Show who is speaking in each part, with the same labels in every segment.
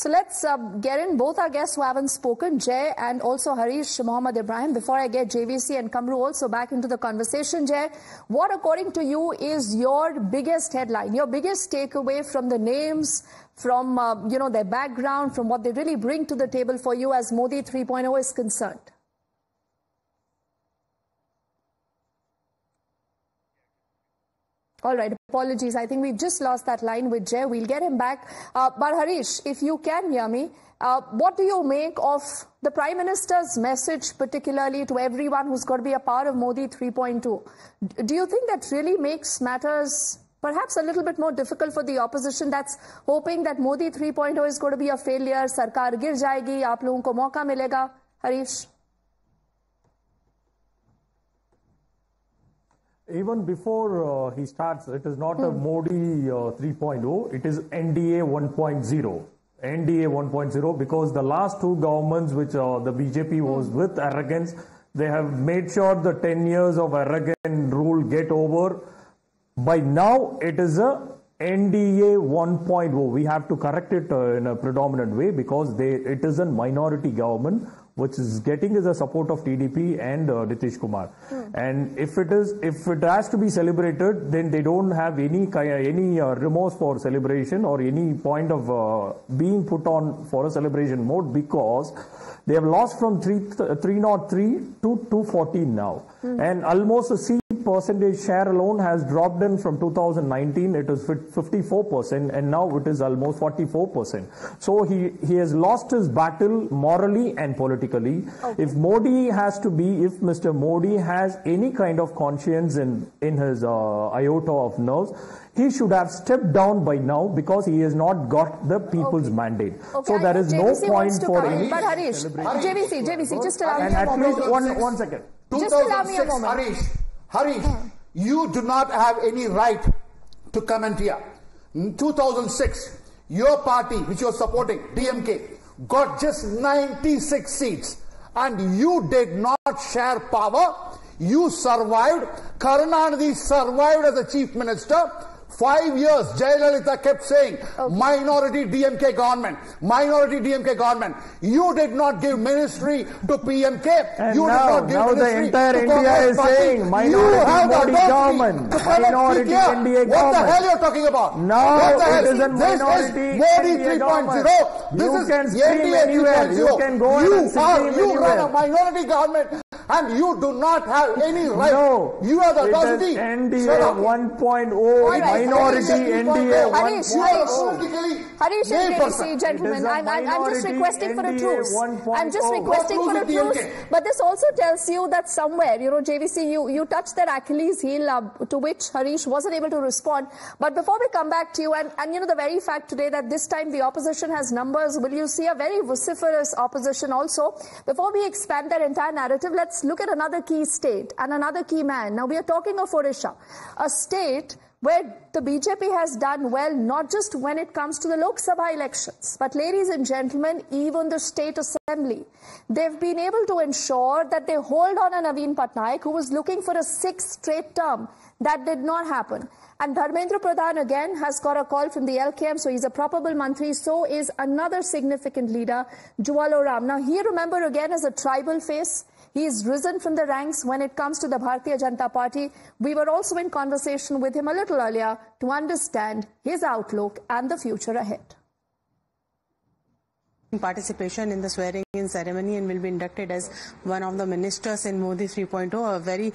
Speaker 1: So let's get in both our guests who haven't spoken, Jay and also Harish Mohammed Ibrahim. Before I get JVC and Kamru also back into the conversation, Jay, what according to you is your biggest headline, your biggest takeaway from the names, from their background, from what they really bring to the table for you as Modi 3.0 is concerned? All right, apologies. I think we've just lost that line with Jay. We'll get him back. But Harish, if you can hear me, what do you make of the Prime Minister's message, particularly to everyone who's got to be a part of Modi 3.2? Do you think that really makes matters perhaps a little bit more difficult for the opposition that's hoping that Modi 3.0 is going to be a failure, Sarkar gir jayegi, aap logon ko mauka milega? Harish?
Speaker 2: Even before he starts, it is not a Modi 3.0, it is NDA 1.0. NDA 1.0, because the last two governments which the BJP was with arrogance, they have made sure the 10 years of arrogant rule get over. By now, it is a NDA 1.0. We have to correct it in a predominant way because it is a minority government which is getting the support of TDP and Nitish Kumar. And if it has to be celebrated, then they don't have any remorse for celebration or any point of being put on for a celebration mode, because they have lost from 303 to 214 now. And almost a seat percentage share alone has dropped in from 2019. It was 54% and now it is almost 44%. So he has lost his battle morally and politically. Okay. If Mr. Modi has any kind of conscience in his iota of nerves, he should have stepped down by now because he has not got the people's mandate. Okay. So there is no point for any.
Speaker 1: But Harish, JVC, just allow me a moment.
Speaker 2: And at least one second.
Speaker 1: Just allow me a moment.
Speaker 3: Harish, you do not have any right to comment here. In 2006, your party, which you are supporting, DMK, got just 96 seats. And you did not share power. You survived. Karunanidhi survived as the chief minister. 5 years, Jayalalitha kept saying, minority DMK government, minority DMK government. You did not give ministry to PMK.
Speaker 2: And
Speaker 3: you
Speaker 2: now
Speaker 3: did not give
Speaker 2: the entire India is saying minority Modi government, minority NDA government.
Speaker 3: What the hell you're talking about?
Speaker 2: No, it is a minority
Speaker 3: Modi 3.0.
Speaker 2: You can scream anywhere. You can go and scream anywhere.
Speaker 3: You run a minority government and you do not have any right.
Speaker 2: No,
Speaker 3: you are the authority.
Speaker 2: It is NDA 1.0. Minority NDA 1.0.
Speaker 1: Harish and JVC, gentlemen, I'm just requesting for a truce. I'm just requesting for a truce. But this also tells you that somewhere, JVC, you touched that Achilles heel to which Harish wasn't able to respond. But before we come back to you, and the very fact today that this time the opposition has numbers, will you see a very vociferous opposition also? Before we expand that entire narrative, let's look at another key state and another key man. Now we are talking of Odisha, a state where the BJP has done well, not just when it comes to the Lok Sabha elections, but ladies and gentlemen, even the state assembly. They've been able to ensure that they hold on a Naveen Patnaik, who was looking for a 6th straight term. That did not happen. And Dharmendra Pradhan again has got a call from the LKM, so he's a probable mantri. So is another significant leader, Juwalo Ram. Now he, remember, again as a tribal face. He is risen from the ranks when it comes to the Bharatiya Janata Party. We were also in conversation with him a little earlier to understand his outlook and the future ahead.
Speaker 4: Participation in the swearing-in ceremony and will be inducted as one of the ministers in Modi 3.0. A very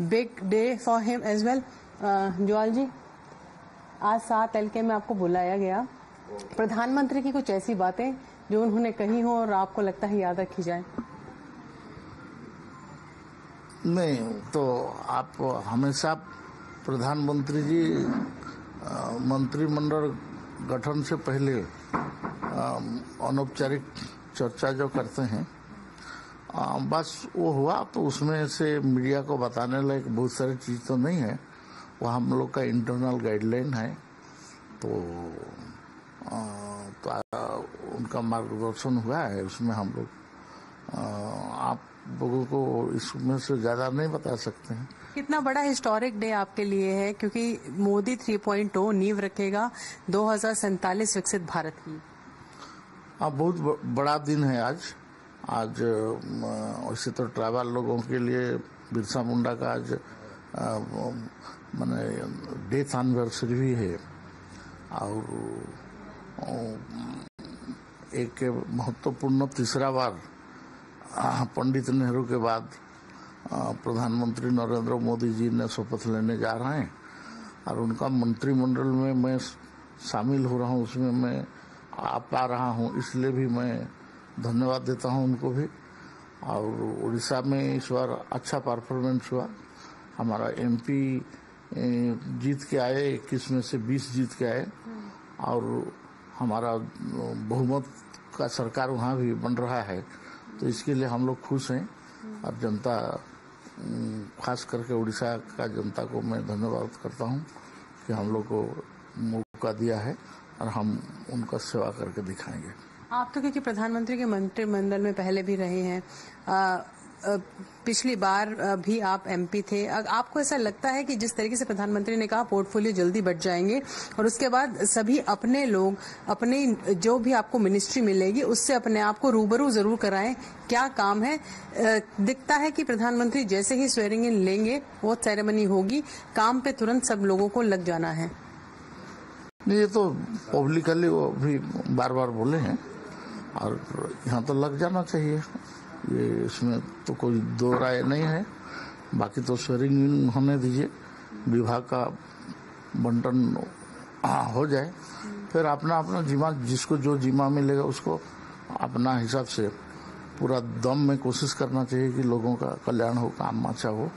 Speaker 4: big day for him as well. Juwal ji, आज 7 LK में आपको बुलाया गया. प्रधानमंत्री की कुछ ऐसी बातें जो उन्होंने कही हो और आपको लगता है याद रखी जाए.
Speaker 5: नहीं, तो आप हमेशा प्रधानमंत्री जी मंत्रिमंडल गठन से पहले अनौपचारिक चर्चा जो करते हैं, बस वो हुआ, तो उसमें से मीडिया को बताने लायक बहुत सारी चीज़ तो नहीं है. वो हम लोग का इंटरनल गाइडलाइन है, तो उनका मार्गदर्शन हुआ है. उसमें हम लोग आप लोगों को इसमें से ज्यादा नहीं बता सकते हैं.
Speaker 4: कितना बड़ा हिस्टोरिक डे आपके लिए है, क्योंकि मोदी 3.0 नींव रखेगा 2047 विकसित भारत की.
Speaker 5: बहुत बड़ा दिन है आज वैसे तो ट्राइबल लोगों के लिए बिरसा मुंडा का आज माने डेथ एनिवर्सरी भी है और एक महत्वपूर्ण तीसरा बार पंडित नेहरू के बाद प्रधानमंत्री नरेंद्र मोदी जी ने शपथ लेने जा रहे हैं और उनका मंत्रिमंडल में मैं शामिल हो रहा हूं, उसमें मैं आ पा रहा हूं, इसलिए भी मैं धन्यवाद देता हूं उनको भी। और उड़ीसा में इस बार अच्छा परफॉर्मेंस हुआ, हमारा एमपी जीत के आए, 21 में से 20 जीत के आए और हमारा बहुमत का सरकार वहाँ भी बन रहा है, तो इसके लिए हम लोग खुश हैं और जनता खास करके उड़ीसा का जनता को मैं धन्यवाद करता हूँ कि हम लोग को मौका दिया है और हम उनका सेवा करके दिखाएंगे।
Speaker 4: आप तो क्योंकि प्रधानमंत्री के मंत्रिमंडल में पहले भी रहे हैं, पिछली बार भी आप एमपी थे, आपको ऐसा लगता है कि जिस तरीके से प्रधानमंत्री ने कहा पोर्टफोलियो जल्दी बढ़ जाएंगे और उसके बाद सभी अपने लोग अपने जो भी आपको मिनिस्ट्री मिलेगी उससे अपने आप को रूबरू जरूर कराएं, क्या काम है? दिखता है कि प्रधानमंत्री जैसे ही स्वेरिंग इन लेंगे वो सेरेमनी होगी, काम पे तुरंत सब लोगों को लग जाना है।
Speaker 5: ये तो पब्लिकली वो भी बार बार बोले हैं और यहाँ तो लग जाना चाहिए, ये इसमें तो कोई दो राय नहीं है। बाकी तो स्वेरिंग होने दीजिए, विभाग का बंटन हो जाए, फिर अपना अपना जिम्मा जिसको जो जिम्मा मिलेगा उसको अपना हिसाब से पूरा दम में कोशिश करना चाहिए कि लोगों का कल्याण हो, काम अच्छा हो।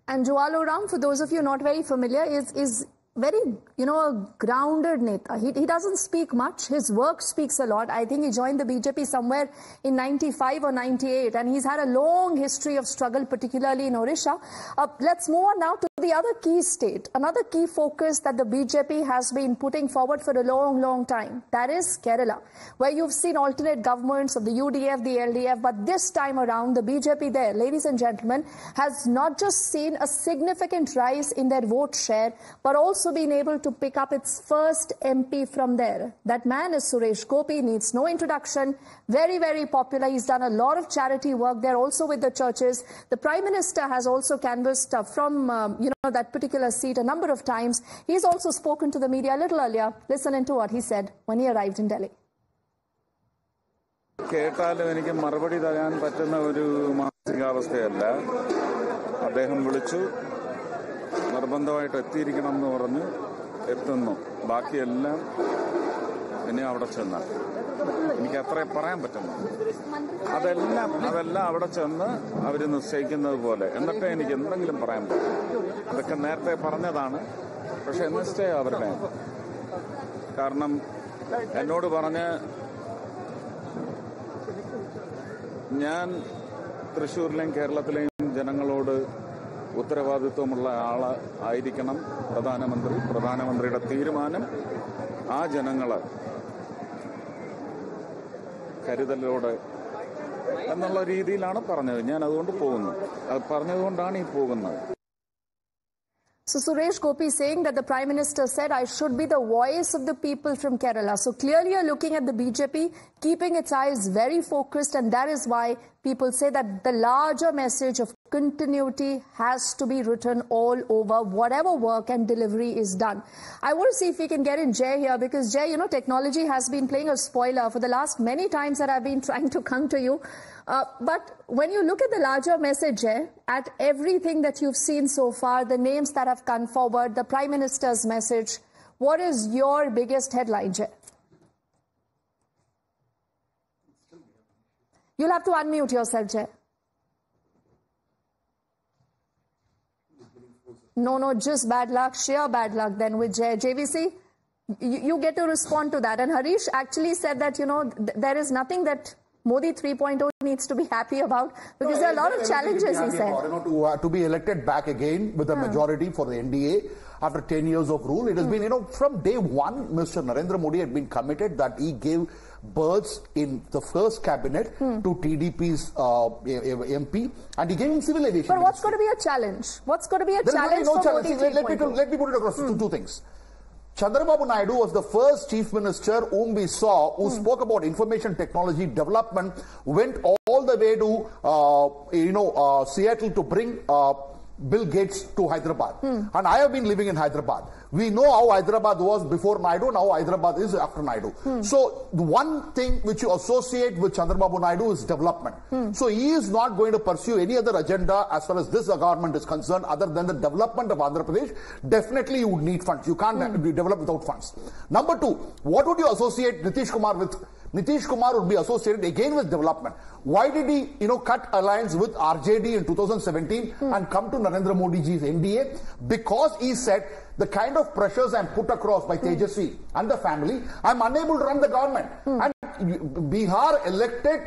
Speaker 1: And Jwal Oram, for those of you not very familiar, is very, a grounded neta. He doesn't speak much. His work speaks a lot. I think he joined the BJP somewhere in 95 or 98, and he's had a long history of struggle, particularly in Odisha. Let's move on now to the other key state, another key focus that the BJP has been putting forward for a long, long time. That is Kerala, where you've seen alternate governments of the UDF, the LDF, but this time around, the BJP there, ladies and gentlemen, has not just seen a significant rise in their vote share, but also been able to pick up its first MP from there. That man is Suresh Gopi, needs no introduction, very, very popular. He's done a lot of charity work there, also with the churches. The Prime Minister has also canvassed from, that particular seat a number of times. He's also spoken to the media a little earlier. Listen into what he said when he arrived in Delhi.
Speaker 6: കേട്ടാലും എനിക്ക് മറുപടി തരാൻ പറ്റുന്ന ഒരു മാനസികാവസ്ഥയല്ല. അദ്ദേഹം വിളിച്ചു, നിർബന്ധമായിട്ട് എത്തിയിരിക്കണം എന്ന് പറഞ്ഞ് എത്തുന്നു. ബാക്കിയെല്ലാം ഇനി അവിടെ ചെന്നാൽ എനിക്ക് അത്രേ പറയാൻ പറ്റുന്നു. അതെല്ലാം അവിടെ ചെന്ന് അവർ നിശ്ചയിക്കുന്നത് പോലെ എന്നിട്ട് എനിക്ക് എന്തെങ്കിലും പറയാൻ പറ്റും. അതൊക്കെ നേരത്തെ പറഞ്ഞതാണ്, പക്ഷെ നിശ്ചയം അവരുടെ. കാരണം എന്നോട് പറഞ്ഞ് ഞാൻ തൃശ്ശൂരിലെയും കേരളത്തിലെയും ജനങ്ങളോട് ഉത്തരവാദിത്വമുള്ള ആളായിരിക്കണം പ്രധാനമന്ത്രിയുടെ തീരുമാനം ആ ജനങ്ങളെ കരുതലോടെ എന്നുള്ള രീതിയിലാണ് പറഞ്ഞത്. ഞാൻ അതുകൊണ്ട് പോകുന്നു, അത് പറഞ്ഞതുകൊണ്ടാണ് ഈ പോകുന്നത്.
Speaker 1: So Suresh Gopi saying that the Prime Minister said, I should be the voice of the people from Kerala. So clearly you're looking at the BJP keeping its eyes very focused, and that is why people say that the larger message of continuity has to be written all over whatever work and delivery is done. I want to see if we can get in Jay here, because Jay, technology has been playing a spoiler for the last many times that I've been trying to come to you. But when you look at the larger message, Jay, at everything that you've seen so far, the names that have come forward, the Prime Minister's message, what is your biggest headline, Jay? You'll have to unmute yourself, Jay. No, just bad luck, sheer bad luck then with Jay. JVC, you get to respond to that. And Harish actually said that, there is nothing that Modi 3.0 needs to be happy about, because there are a lot of challenges, he said.
Speaker 3: To be elected back again with a majority for the NDA after 10 years of rule. It has been, from day one, Mr. Narendra Modi had been committed that he gave births in the first cabinet to TDP's MP, and he gave him civil aviation.
Speaker 1: But what's going to be a challenge? What's going to be a challenge for Modi 3.0?
Speaker 3: Let me put it across two things. Chandrababu Naidu was the first chief minister whom we saw who spoke about information technology development, went all the way to Seattle to bring Bill Gates to Hyderabad. And I have been living in Hyderabad. We know how Hyderabad was before Naidu and how Hyderabad is after Naidu. So the one thing which you associate with Chandrababu Naidu is development. So he is not going to pursue any other agenda as far as this government is concerned other than the development of Andhra Pradesh. Definitely you would need funds. You can't develop without funds. Number two, what would you associate Nitish Kumar with? Nitish Kumar would be associated again with development. Why did he, cut alliance with RJD in 2017 and come to Narendra Modi ji's NDA? Because he said, the kind of pressures I'm put across by Tejasvi and the family, I'm unable to run the government. And Bihar elected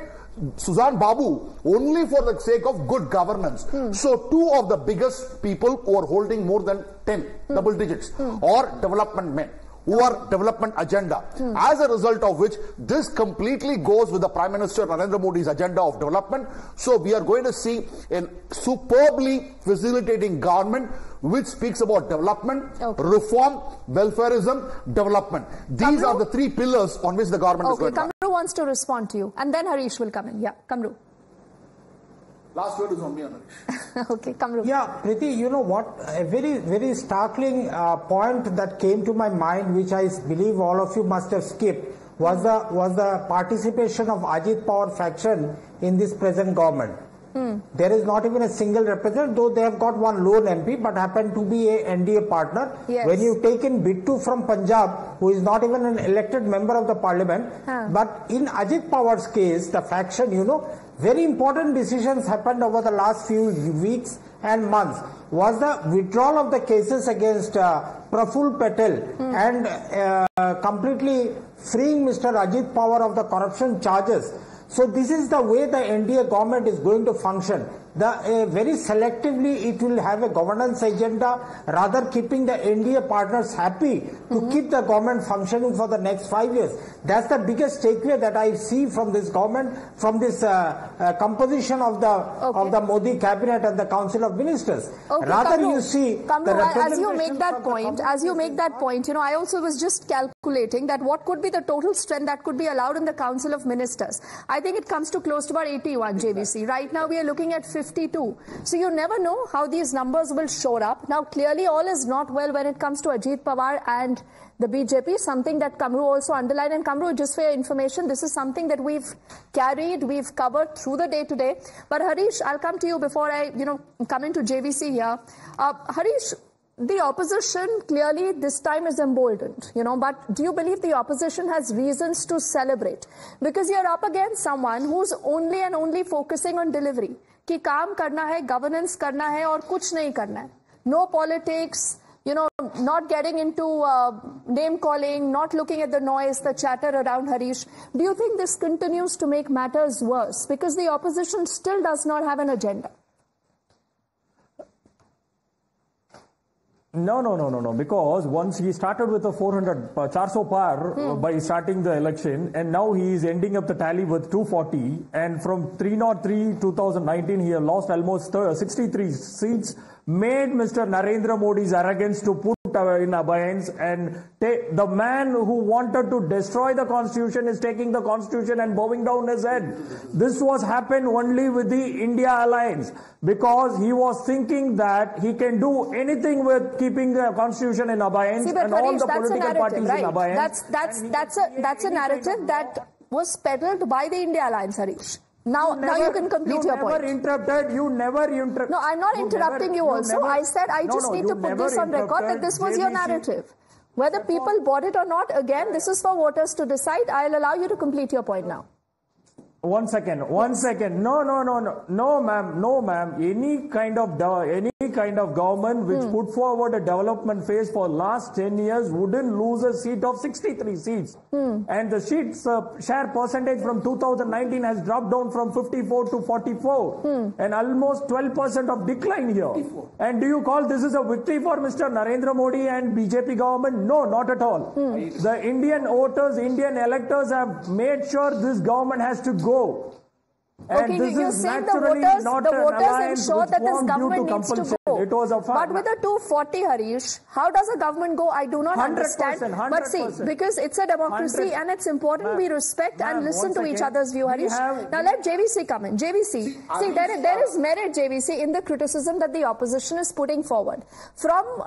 Speaker 3: Suzan Babu only for the sake of good governance. So two of the biggest people who are holding more than 10 double digits are development men, who are development agenda. As a result of which, this completely goes with the Prime Minister Narendra Modi's agenda of development. So we are going to see a superbly facilitating government which speaks about development, reform, welfareism, development. These are the three pillars on which the government is going to run.
Speaker 1: Kamru wants to respond to you, and then Harish will come in. Yeah, Kamru.
Speaker 3: Last word is on me, Harish.
Speaker 1: Okay, Kamru.
Speaker 7: Yeah, Preeti, you know what? A very, very startling point that came to my mind, which I believe all of you must have skipped, was the participation of Ajit Pawar faction in this present government. There is not even a single representative, though they have got one lone MP, but happened to be a NDA partner.
Speaker 1: Yes.
Speaker 7: When you take in Bittu from Punjab, who is not even an elected member of the parliament, but in Ajit Pawar's case, the faction, very important decisions happened over the last few weeks and months. Was the withdrawal of the cases against Praful Patel and completely freeing Mr. Ajit Pawar of the corruption charges. So this is the way the NDA government is going to function. Very selectively it will have a governance agenda, rather keeping the NDA partners happy to keep the government functioning for the next 5 years. That's the biggest takeaway that I see from this government, from this composition of the Modi cabinet and the Council of Ministers. Rather,
Speaker 1: Kamru,
Speaker 7: you see,
Speaker 1: as you make that point, I also was just calculating that what could be the total strength that could be allowed in the Council of Ministers. I think it comes to close to about 81 JVC. Right now we are looking at 52. So you never know how these numbers will shore up. Now clearly all is not well when it comes to Ajit Pawar and the BJP, something that Kamru also underlined. And Kamru, just for your information, this is something that we've carried, we've covered through the day today. But Harish, I'll come to you before I, come into JVC here. Harish, the opposition clearly this time is emboldened, but do you believe the opposition has reasons to celebrate? Because you're up against someone who's only and only focusing on delivery. कि काम करना है, governance करना है और कुछ नहीं करना है. No politics, not getting into name calling, not looking at the noise, the chatter around Harish. Do you think this continues to make matters worse? Because the opposition still does not have an agenda.
Speaker 2: No. Because once he started with a 400 par by starting the election, and now he is ending up the tally with 240. And from 303 2019, he has lost almost 63 seats. Made Mr. Narendra Modi's arrogance to put in abeyance, and the man who wanted to destroy the constitution is taking the constitution and bowing down his head. This was happened only with the India alliance, because he was thinking that he can do anything with keeping the constitution in abeyance and all the political parties in abeyance.
Speaker 1: That's a narrative that was peddled by the India alliance, Harish. Now you can complete your point.
Speaker 2: You never interrupted.
Speaker 1: No, I'm not interrupting you also. I said I just need to put this on record that this was your narrative. Whether people bought it or not, again, this is for voters to decide. I'll allow you to complete your point now.
Speaker 2: One second. No, ma'am. Any kind of government which put forward a development phase for last 10 years wouldn't lose a seat of 63 seats. And the seats share percentage from 2019 has dropped down from 54 to 44. And almost 12% of decline here. 54. And do you call this is a victory for Mr. Narendra Modi and BJP government? No, not at all. The Indian voters, Indian electors have made sure this government has to go.
Speaker 1: Okay, you're saying the voters ensure that this government needs to go.
Speaker 2: It was a
Speaker 1: but with a 240, Harish, how does a government go? I do not understand.
Speaker 2: 100%.
Speaker 1: But see, because it's a democracy and it's important we respect and listen to each other's view, Harish. Now let JVC come in. JVC, see there is merit, JVC, in the criticism that the opposition is putting forward. From,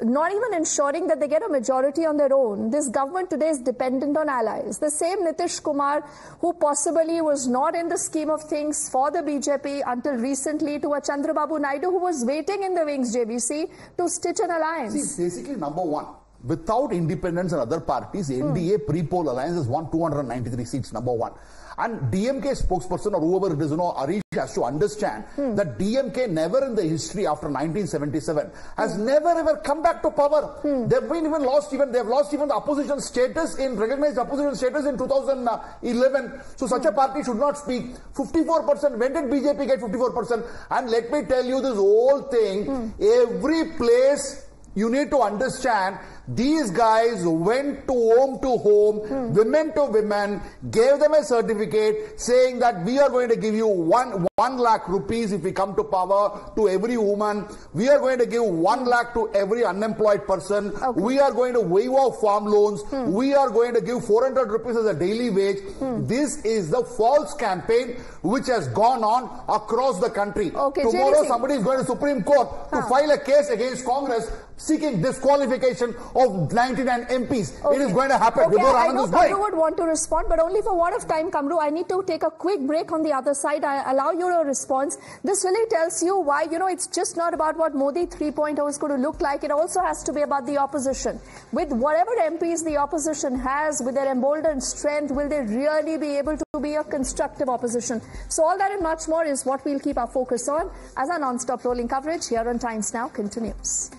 Speaker 1: not even ensuring that they get a majority on their own. This government today is dependent on allies. The same Nitish Kumar, who possibly was not in the scheme of things for the BJP until recently, to a Chandrababu Naidu who was waiting in the wings, JVC, to stitch an alliance.
Speaker 3: See, basically, number one, without independents and other parties, NDA pre-poll alliance has won 293 seats, number one. And DMK spokesperson or whoever it is, Arish has to understand that DMK never in the history after 1977 has never ever come back to power. They've lost even the opposition status recognized opposition status in 2011. So such a party should not speak. 54%. When did BJP get 54%? And let me tell you this whole thing. Every place you need to understand. These guys went to home, women to women, gave them a certificate saying that we are going to give you 1 lakh rupees if we come to power to every woman. We are going to give 1 lakh to every unemployed person. Okay. We are going to waive off farm loans. We are going to give 400 rupees as a daily wage. This is the false campaign which has gone on across the country.
Speaker 1: Okay,
Speaker 3: tomorrow somebody is going to Supreme Court to file a case against Congress seeking disqualification of 99 MPs. Okay. It is going to happen.
Speaker 1: Okay, I know Kamru would want to respond, but only for what of time, Kamru. I need to take a quick break on the other side. I allow you a response. This really tells you why, it's just not about what Modi 3.0 is going to look like. It also has to be about the opposition. With whatever MPs the opposition has, with their emboldened strength, will they really be able to be a constructive opposition? So all that and much more is what we'll keep our focus on as our non-stop rolling coverage here on Times Now continues.